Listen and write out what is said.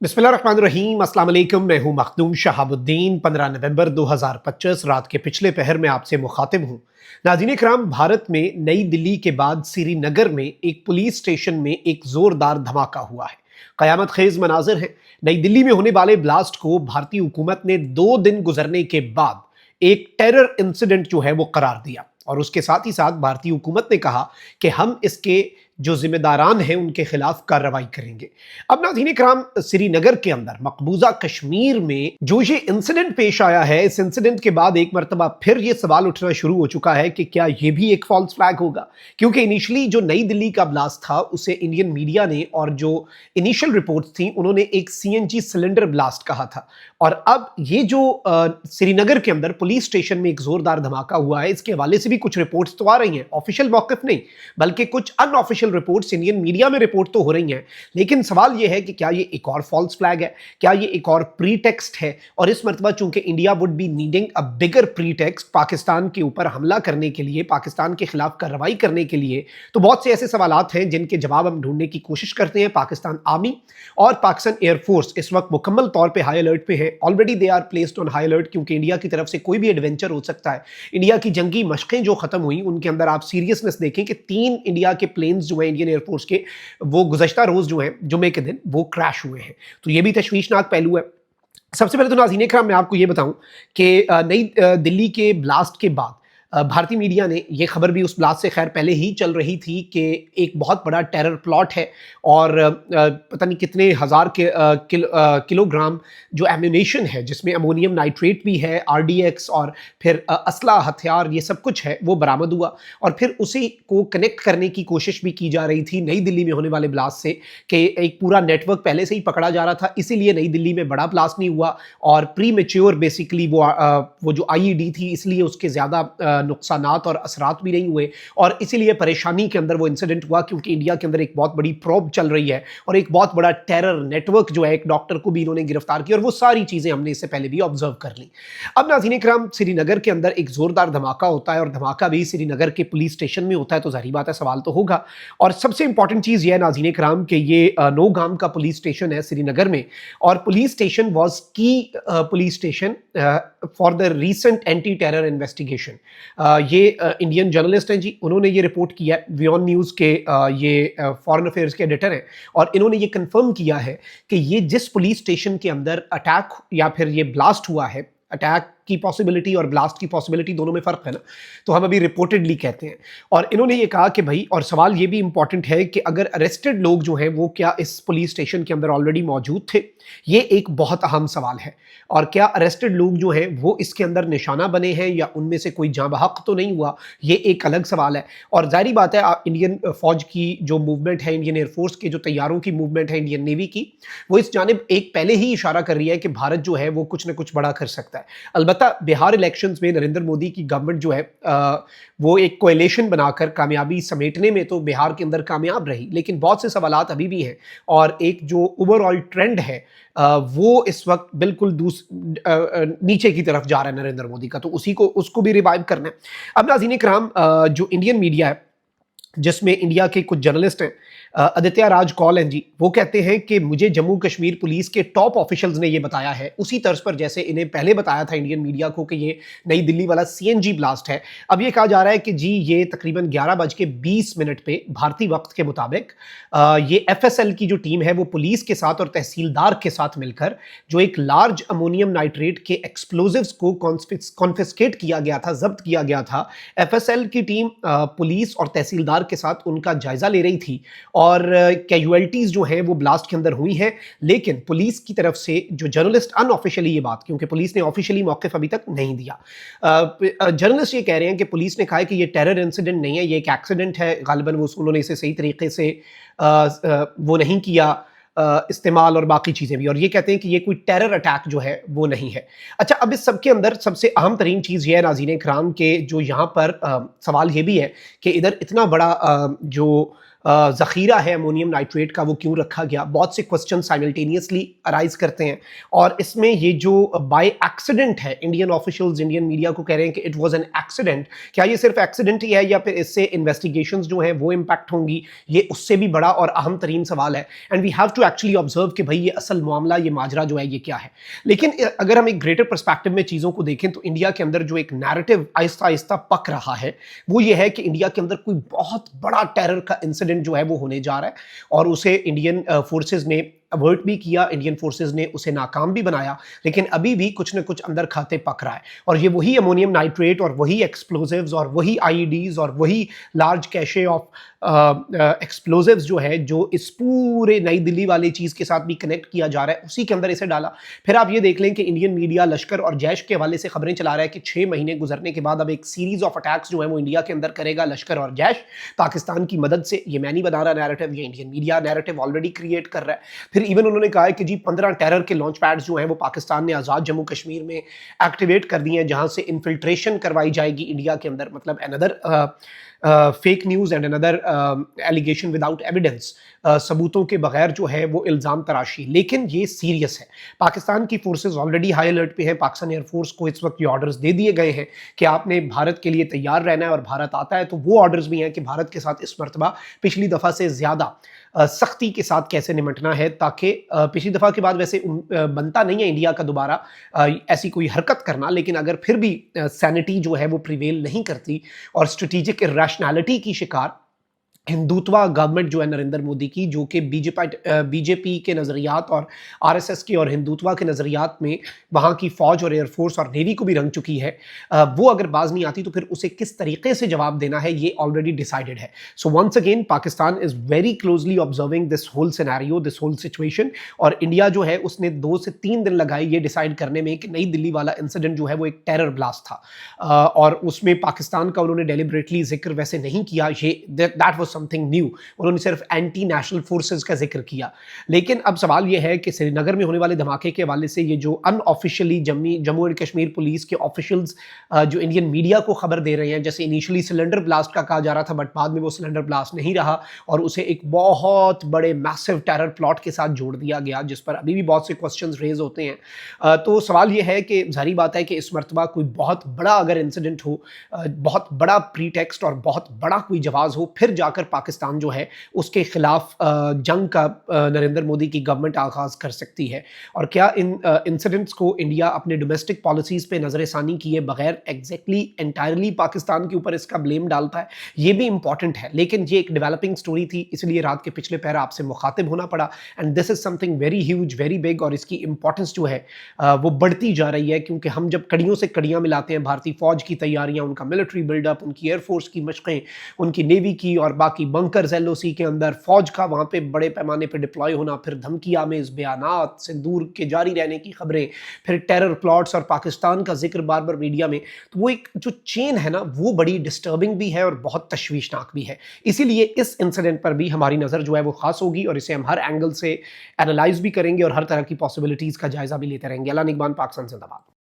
बिस्मिल्लाहिर्रहमानिर्रहीम, अस्सलाम वालेकुम। मैं हूं मखदूम शहाबुद्दीन। 15 नवंबर 2025 रात के पिछले पहर में आपसे मुखातिब हूं। नाज़रीन इकराम, भारत में नई दिल्ली के बाद श्रीनगर में एक पुलिस स्टेशन में एक जोरदार धमाका हुआ है। कयामत खेज मनाजिर है। नई दिल्ली में होने वाले ब्लास्ट को भारतीय हुकूमत ने 2 दिन गुजरने के बाद एक टेरर इंसिडेंट जो है वो करार दिया, और उसके साथ ही साथ भारतीय हुकूमत ने कहा कि हम इसके जो जिम्मेदारान हैं उनके खिलाफ कार्रवाई करेंगे। अब नाज़रीन इकराम, श्रीनगर के अंदर मकबूजा कश्मीर में जो ये इंसिडेंट पेश आया है, इस इंसिडेंट के बाद एक मरतबा फिर ये सवाल उठना शुरू हो चुका है कि क्या ये भी एक फॉल्स फ्लैग होगा, क्योंकि इनिशियली जो नई दिल्ली का ब्लास्ट था उसे इंडियन मीडिया ने, और जो इनिशियल रिपोर्ट्स थी उन्होंने एक सीएनजी सिलेंडर ब्लास्ट कहा था। और अब ये जो श्रीनगर के अंदर पुलिस स्टेशन में एक जोरदार धमाका हुआ है, इसके हवाले से भी कुछ रिपोर्ट्स तो आ रही हैं, ऑफिशियल मौक़िफ़ नहीं बल्कि कुछ अनऑफिशियल रिपोर्ट्स इंडियन मीडिया में रिपोर्ट तो हो रही हैं। लेकिन सवाल यह है कि क्या ये एक और फॉल्स फ्लैग है, क्या ये एक और प्रीटेक्स्ट है। और इस मरतबा चूंकि India would be needing a bigger pretext Pakistan के ऊपर हमला करने के लिए, पाकिस्तान के खिलाफ कार्रवाई करने के लिए, तो बहुत से ऐसे सवालात हैं जिनके जवाब हम ढूंढने की कोशिश करते हैं। पाकिस्तान आर्मी और पाकिस्तान एयरफोर्स इस वक्त मुकम्मल तौर पर हाई अलर्ट पे है। Already they are placed on high alert, क्योंकि इंडिया की तरफ से कोई भी एडवेंचर हो सकता है। इंडिया की जंगी मशकें जो खत्म हुई उनके अंदर आप सीरियसनेस देखें कि 3 इंडिया के प्लेन्स जो हैं इंडियन एयरफोर्स के, वो गुज़श्ता रोज जो है जुमे के दिन वो क्रैश हुए हैं। तो ये भी तशवीशनाक पहलू है। सबसे पहले तो नाज़रीन इकराम, मैं आपको ये बताऊं कि नई दिल्ली के ब्लास्ट के बाद भारतीय मीडिया ने ये खबर भी, उस ब्लास्ट से खैर पहले ही चल रही थी, कि एक बहुत बड़ा टेरर प्लॉट है और पता नहीं कितने हज़ार किलोग्राम जो एम्यूनेशन है, जिसमें अमोनियम नाइट्रेट भी है, आरडीएक्स और फिर असला, हथियार, ये सब कुछ है, वो बरामद हुआ। और फिर उसी को कनेक्ट करने की कोशिश भी की जा रही थी नई दिल्ली में होने वाले ब्लास्ट से, कि एक पूरा नेटवर्क पहले से ही पकड़ा जा रहा था, इसीलिए नई दिल्ली में बड़ा ब्लास्ट नहीं हुआ। और प्री मेच्योर बेसिकली वो जो आईईडी थी, इसलिए उसके ज़्यादा नुकसानात और असरात भी नहीं हुए, और इसीलिए परेशानी के अंदर वो इंसिडेंट हुआ, क्योंकि इंडिया के अंदर एक बहुत बड़ी प्रोब चल रही है और एक बहुत बड़ा टेरर नेटवर्क जो है, एक डॉक्टर को भी इन्होंने गिरफ्तार किया, और वो सारी चीज़ें हमने इससे पहले भी ऑब्जर्व कर ली। अब नाज़रीन इकराम, श्रीनगर के अंदर एक ज़ोरदार धमाका होता है, और धमाका भी श्रीनगर के पुलिस स्टेशन में होता है, तो ज़ाहिर बात है सवाल तो होगा। और सबसे इंपॉर्टेंट चीज़ ये है नाज़रीन इकराम कि ये नौगाम का पुलिस स्टेशन है श्रीनगर में, और पुलिस स्टेशन वॉज की police station for the recent anti terror investigation. ये इंडियन जर्नलिस्ट हैं जी, उन्होंने ये रिपोर्ट किया है, वियॉन न्यूज़ के ये फॉरेन अफेयर्स के एडिटर हैं, और इन्होंने ये कंफर्म किया है कि ये जिस पुलिस स्टेशन के अंदर अटैक या फिर ये ब्लास्ट हुआ है, अटैक की पॉसिबिलिटी और ब्लास्ट की पॉसिबिलिटी दोनों में फ़र्क है ना, तो हम अभी रिपोर्टेडली कहते हैं। और इन्होंने ये कहा कि भाई, और सवाल ये भी इंपॉर्टेंट है कि अगर अरेस्टेड लोग जो हैं वो क्या इस पुलिस स्टेशन के अंदर ऑलरेडी मौजूद थे, ये एक बहुत अहम सवाल है। और क्या अरेस्टेड लोग जो हैं वो इसके अंदर निशाना बने हैं, या उनमें से कोई जाँ बहक तो नहीं हुआ, ये एक अलग सवाल है। और जाहिर बात है, इंडियन फ़ौज की जो मूवमेंट है, इंडियन एयरफोर्स के जो तैयारों की मूवमेंट है, इंडियन नेवी की, वो इस जानिब एक पहले ही इशारा कर रही है कि भारत जो है वो कुछ ना कुछ बड़ा कर सकता है। अलबत्ता बिहार इलेक्शंस में नरेंद्र मोदी की गवर्नमेंट जो है वो एक कोएलिशन बनाकर कामयाबी समेटने में तो बिहार के अंदर कामयाब रही, लेकिन बहुत से सवालात अभी भी हैं, और एक जो ओवरऑल ट्रेंड है वो इस वक्त बिल्कुल नीचे की तरफ जा रहा है नरेंद्र मोदी का, तो उसको भी रिवाइव करना है। अब नाज़रीन इकराम, जो इंडियन मीडिया है जिसमें इंडिया के कुछ जर्नलिस्ट हैं, आदित्य राज कौल हैं जी, वो कहते हैं कि मुझे जम्मू कश्मीर पुलिस के टॉप ऑफिशियल्स ने ये बताया है, उसी तर्ज पर जैसे इन्हें पहले बताया था इंडियन मीडिया को कि ये नई दिल्ली वाला सीएनजी ब्लास्ट है। अब ये कहा जा रहा है कि जी ये तकरीबन 11:20 पे भारतीय वक्त के मुताबिक ये एफएसएल की जो टीम है वो पुलिस के साथ और तहसीलदार के साथ मिलकर जो एक लार्ज अमोनियम नाइट्रेट के एक्सप्लोजिव्स को कॉन्फिस्केट किया गया था, जब्त किया गया था। एफएसएल की टीम पुलिस और तहसीलदार के साथ उनका जायजा ले रही थी, और कैजुअलिटीज जो हैं वो ब्लास्ट के अंदर हुई हैं। लेकिन पुलिस की तरफ से जो जर्नलिस्ट अनऑफिशियली ये बात, क्योंकि पुलिस ने ऑफिशियली मौक़िफ़ अभी तक नहीं दिया, जर्नलिस्ट ये कह रहे हैं कि पुलिस ने कहा है कि ये टेरर इंसिडेंट नहीं है, ये एक एक्सीडेंट है, गालिबन उन्होंने इसे सही तरीके से वो नहीं किया इस्तेमाल, और बाकी चीज़ें भी, और ये कहते हैं कि ये कोई टेरर अटैक जो है वो नहीं है। अच्छा, अब इस सब के अंदर सबसे अहम तरीन चीज़ ये है नाज़रीन इकराम के, जो यहाँ पर सवाल ये भी है कि इधर इतना बड़ा जो ذخیرہ ہے امونیم نائٹریٹ کا وہ کیوں رکھا گیا. بہت سے کوسچن سائملٹینیسلی ارائز کرتے ہیں اور اس میں یہ جو بائی ایکسیڈنٹ ہے, انڈین آفیشلز انڈین میڈیا کو کہہ رہے ہیں کہ اٹ واز این ایکسیڈنٹ. کیا یہ صرف ایکسیڈنٹ ہی ہے یا پھر اس سے انویسٹیگیشنز جو ہیں وہ امپیکٹ ہوں گی؟ یہ اس سے بھی بڑا اور اہم ترین سوال ہے. And we have to actually observe کہ بھائی یہ اصل معاملہ, یہ ماجرا جو ہے یہ کیا ہے. لیکن اگر ہم ایک گریٹر پرسپیکٹو میں چیزوں کو دیکھیں تو انڈیا کے اندر جو ایک نیریٹو آہستہ آہستہ پک رہا ہے وہ یہ ہے کہ انڈیا کے اندر کوئی بہت بڑا ٹیرر کا انسیڈنٹ جو ہے وہ ہونے جا رہا ہے اور اسے انڈین فورسز نے اوورٹ بھی کیا, انڈین فورسز نے اسے ناکام بھی بنایا, لیکن ابھی بھی کچھ نہ کچھ اندر کھاتے پک رہا ہے. اور یہ وہی امونیم نائٹریٹ اور وہی ایکسپلوزیوز اور وہی آئی ای ڈیز اور وہی لارج کیشے آف ایکسپلوزیوز جو ہے جو اس پورے نئی دلی والی چیز کے ساتھ بھی کنیکٹ کیا جا رہا ہے, اسی کے اندر اسے ڈالا. پھر آپ یہ دیکھ لیں کہ انڈین میڈیا لشکر اور جیش کے حوالے سے خبریں چلا رہا ہے کہ 6 مہینے گزرنے کے بعد اب ایک سیریز آف اٹیکس جو ہے وہ انڈیا کے اندر کرے گا لشکر اور جیش پاکستان کی مدد سے. یہ میں نہیں بنا رہا نیریٹو, یہ Indian media narrative already create کر رہا ہے. پھر ایون انہوں نے کہا ہے کہ جی 15 ٹیرر کے لانچ پیڈز جو ہیں وہ پاکستان نے آزاد جموں کشمیر میں ایکٹیویٹ کر دیے ہیں جہاں سے انفلٹریشن کروائی جائے گی انڈیا کے اندر. مطلب another fake news and another allegation without evidence, ثبوتوں کے بغیر جو ہے وہ الزام تراشی. لیکن یہ سیریس ہے. پاکستان کی فورسز آلریڈی ہائی الرٹ پہ ہیں. پاکستان ایئر فورس کو اس وقت یہ آرڈرز دے دیے گئے ہیں کہ آپ نے بھارت کے لیے تیار رہنا ہے اور بھارت آتا ہے تو وہ آرڈرز بھی ہیں کہ بھارت کے ساتھ اس مرتبہ پچھلی دفعہ سے زیادہ سختی کے ساتھ کیسے نمٹنا ہے, تاکہ پچھلی دفعہ کے بعد ویسے بنتا نہیں ہے انڈیا کا دوبارہ ایسی کوئی حرکت کرنا, لیکن اگر پھر بھی سینٹی جو ہے وہ پریویل نہیں کرتی اور اسٹریٹجک ارریشنالٹی کی شکار ہندوتوا گورنمنٹ جو ہے نریندر مودی کی, جو کہ بی جے پی کے نظریات اور آر ایس ایس کے اور ہندوتوا کے نظریات میں وہاں کی فوج اور ایئر فورس اور نیوی کو بھی رنگ چکی ہے, وہ اگر باز نہیں آتی تو پھر اسے کس طریقے سے جواب دینا ہے یہ آلریڈی ڈیسائیڈڈ ہے. So once again Pakistan is very closely observing this whole scenario, this whole situation. اور انڈیا جو ہے اس نے 2 سے 3 دن لگائے یہ ڈیسائیڈ کرنے میں کہ نئی دلی والا انسیڈنٹ جو ہے وہ ایک ٹیرر بلاسٹ تھا, اور اس میں پاکستان کا انہوں نے ڈیلیبریٹلی ذکر ویسے نہیں کیا, یہ دیٹ واز سمتھنگ نیو. انہوں نے صرف اینٹی نیشنل فورسز کا ذکر کیا. لیکن اب سوال یہ ہے کہ سری نگر میں ہونے والے دھماکے کے حوالے سے یہ جو ان officially Jammu and Kashmir police کے آفیشلز جو انڈین میڈیا کو خبر دے رہے ہیں, جیسے انیشلی سلنڈر بلاسٹ کا کہا جا رہا تھا بٹ بعد میں وہ سلنڈر بلاسٹ نہیں رہا اور اسے ایک بہت بڑے میسو ٹیرر پلاٹ کے ساتھ جوڑ دیا گیا, جس پر ابھی بھی بہت سے کوسچنز ریز ہوتے ہیں. تو سوال یہ ہے کہ ظاہری بات ہے کہ اس مرتبہ کوئی بہت بڑا اگر انسیڈنٹ ہو, بہت بڑا پری ٹیکسٹ اور بہت بڑا کوئی جواز ہو, پھر جا کر پاکستان جو ہے اس کے خلاف جنگ کا نریندر مودی کی گورنمنٹ آغاز کر سکتی ہے. اور کیا ان انسیڈنٹس کو انڈیا اپنے ڈومیسٹک پالیسیز پہ نظر ثانی کیے بغیر ایگزیکٹلی انٹائرلی پاکستان کے اوپر اس کا بلیم ڈالتا ہے, یہ بھی امپورٹنٹ ہے. لیکن یہ ایک ڈیولپنگ سٹوری تھی, اس لیے رات کے پچھلے پہر آپ سے مخاطب ہونا پڑا. And this is something very huge, very big, اور اس کی امپورٹنس جو ہے وہ بڑھتی جا رہی ہے, کیونکہ ہم جب کڑیوں سے کڑیاں ملاتے ہیں بھارتی فوج کی تیاریاں, ان کا ملٹری بلڈ اپ, ان کی ایئر فورس کی مشقیں, ان کی نیوی کی اور باقی بنکرز ایل او سی کے اندر فوج کا وہاں پہ بڑے پیمانے پہ ڈپلوائے ہونا, پھر دھمکی آمیز بیانات, سندور کے جاری رہنے کی خبریں, پھر ٹیرر پلاٹس اور پاکستان کا ذکر بار بار میڈیا میں, تو وہ ایک جو چین ہے نا وہ بڑی ڈسٹربنگ بھی ہے اور بہت تشویشناک بھی ہے. اسی لیے اس انسیڈنٹ پر بھی ہماری نظر جو ہے وہ خاص ہوگی اور اسے ہم ہر اینگل سے اینالائز بھی کریں گے اور ہر طرح کی پاسبلٹیز کا جائزہ بھی لیتے رہیں گے. اللہ نگہبان. پاکستان زندہ باد.